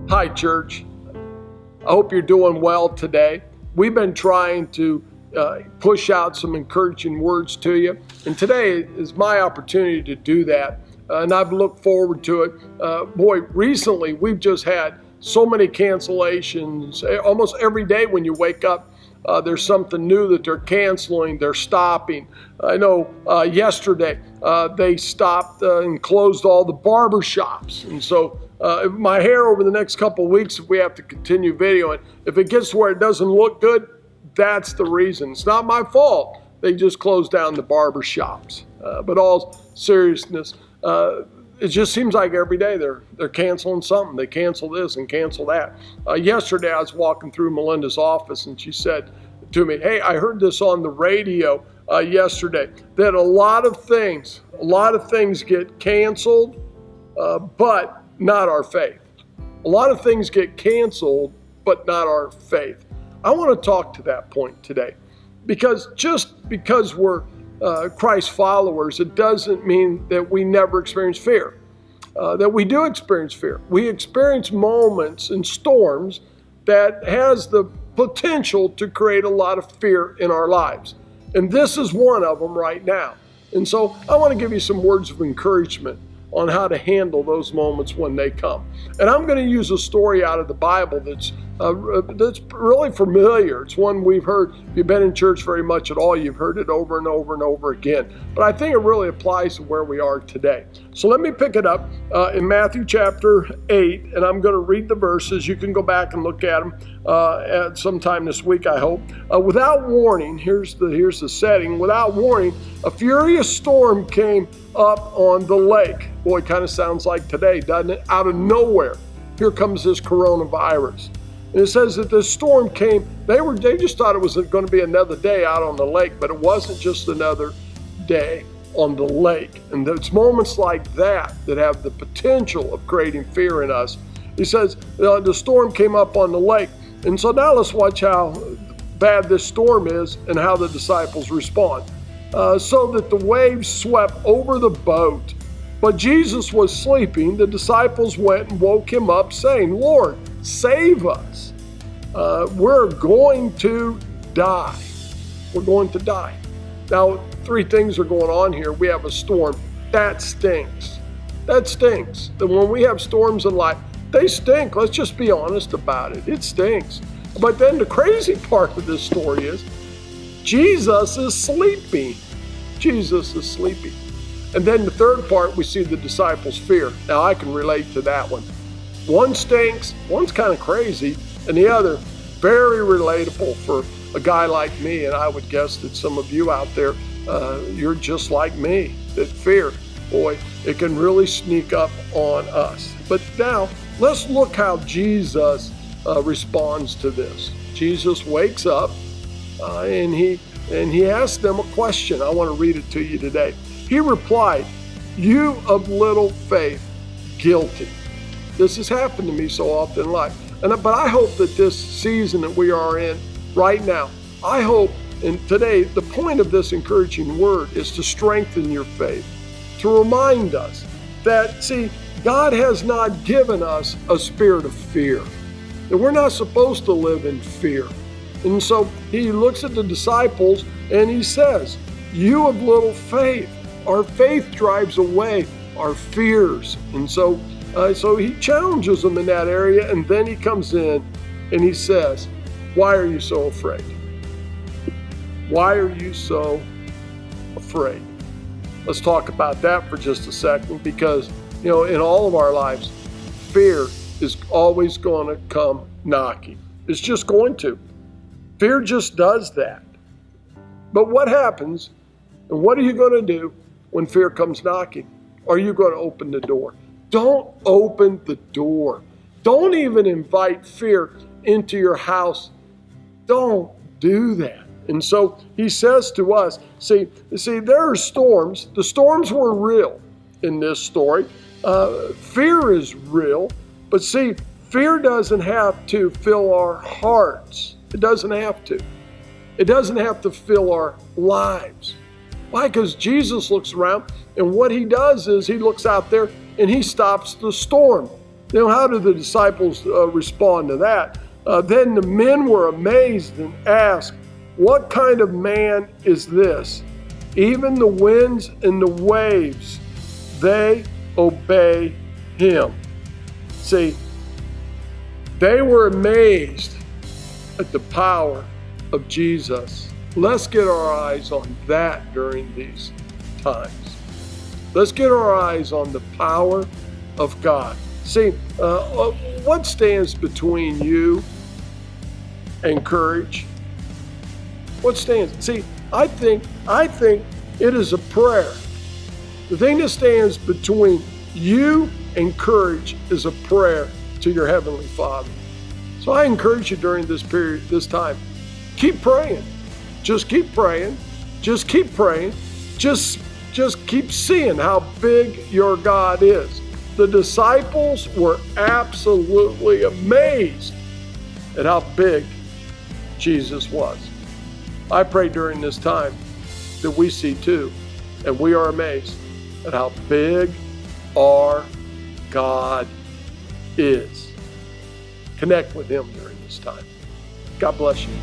Hi, church. I hope you're doing well today. We've been trying to push out some encouraging words to you, and today is my opportunity to do that, and I've looked forward to it. Recently we've just had so many cancellations. Almost every day when you wake up, there's something new that they're canceling, they're stopping. I know yesterday they stopped and closed all the barber shops, and so my hair over the next couple of weeks, if we have to continue videoing, if it gets to where it doesn't look good, that's the reason. It's not my fault. They just closed down the barber shops. But all seriousness, it just seems like every day they're canceling something. They cancel this and cancel that. Yesterday I was walking through Melinda's office and she said to me, "Hey, I heard this on the radio yesterday that a lot of things get canceled, but not our faith. A lot of things get canceled, but not our faith." I want to talk to that point today, because just because we're Christ followers, it doesn't mean that we never experience fear, that we do experience fear. We experience moments and storms that has the potential to create a lot of fear in our lives. And this is one of them right now. And so I want to give you some words of encouragement on how to handle those moments when they come. And I'm going to use a story out of the Bible that's really familiar. It's one we've heard. If you've been in church very much at all, you've heard it over and over and over again. But I think it really applies to where we are today. So let me pick it up in Matthew chapter 8, and I'm going to read the verses. You can go back and look at them at sometime this week, I hope. Without warning, here's the setting. Without warning, a furious storm came up on the lake. Boy, it kind of sounds like today, doesn't it? Out of nowhere, here comes this coronavirus. And it says that this storm came, they just thought it was going to be another day out on the lake, but it wasn't just another day on the lake. And it's moments like that that have the potential of creating fear in us. He says the storm came up on the lake. And so now let's watch how bad this storm is and how the disciples respond. So that the waves swept over the boat. But Jesus was sleeping. The disciples went and woke him up, saying, "Lord, save us. We're going to die." We're going to die. Now, three things are going on here. We have a storm. That stinks. That stinks. And when we have storms in life, they stink. Let's just be honest about it. It stinks. But then the crazy part of this story is Jesus is sleeping. Jesus is sleeping. And then the third part, we see the disciples' fear. Now, I can relate to that one. One stinks, one's kind of crazy, and the other very relatable for a guy like me. And I would guess that some of you out there, you're just like me, that fear, boy, it can really sneak up on us. But now, let's look how Jesus responds to this. Jesus wakes up and he asks them a question. I want to read it to you today. He replied, "You of little faith, guilty." This has happened to me so often in life. But I hope that this season that we are in right now, I hope, and today, the point of this encouraging word is to strengthen your faith, to remind us that, see, God has not given us a spirit of fear, that we're not supposed to live in fear. And so he looks at the disciples and he says, "You of little faith." Our faith drives away our fears. And so he challenges them in that area, and then he comes in and he says, "Why are you so afraid? Why are you so afraid?" Let's talk about that for just a second, because, in all of our lives, fear is always going to come knocking. It's just going to. Fear just does that. But what happens, and what are you going to do when fear comes knocking? Are you going to open the door? Don't open the door. Don't even invite fear into your house. Don't do that. And so he says to us, see, there are storms. The storms were real in this story. Fear is real. But see, fear doesn't have to fill our hearts. It doesn't have to. It doesn't have to fill our lives. Why? Because Jesus looks around, and what he does is he looks out there and he stops the storm. Now, how do the disciples respond to that? Then the men were amazed and asked, "What kind of man is this? Even the winds and the waves, they obey him." See, they were amazed at the power of Jesus. Let's get our eyes on that during these times. Let's get our eyes on the power of God. See, what stands between you and courage? What stands? See, I think it is a prayer. The thing that stands between you and courage is a prayer to your Heavenly Father. So I encourage you during this period, this time, keep praying. Just keep praying. Just keep praying. Just keep seeing how big your God is. The disciples were absolutely amazed at how big Jesus was. I pray during this time that we see too, and we are amazed at how big our God is. Connect with Him during this time. God bless you.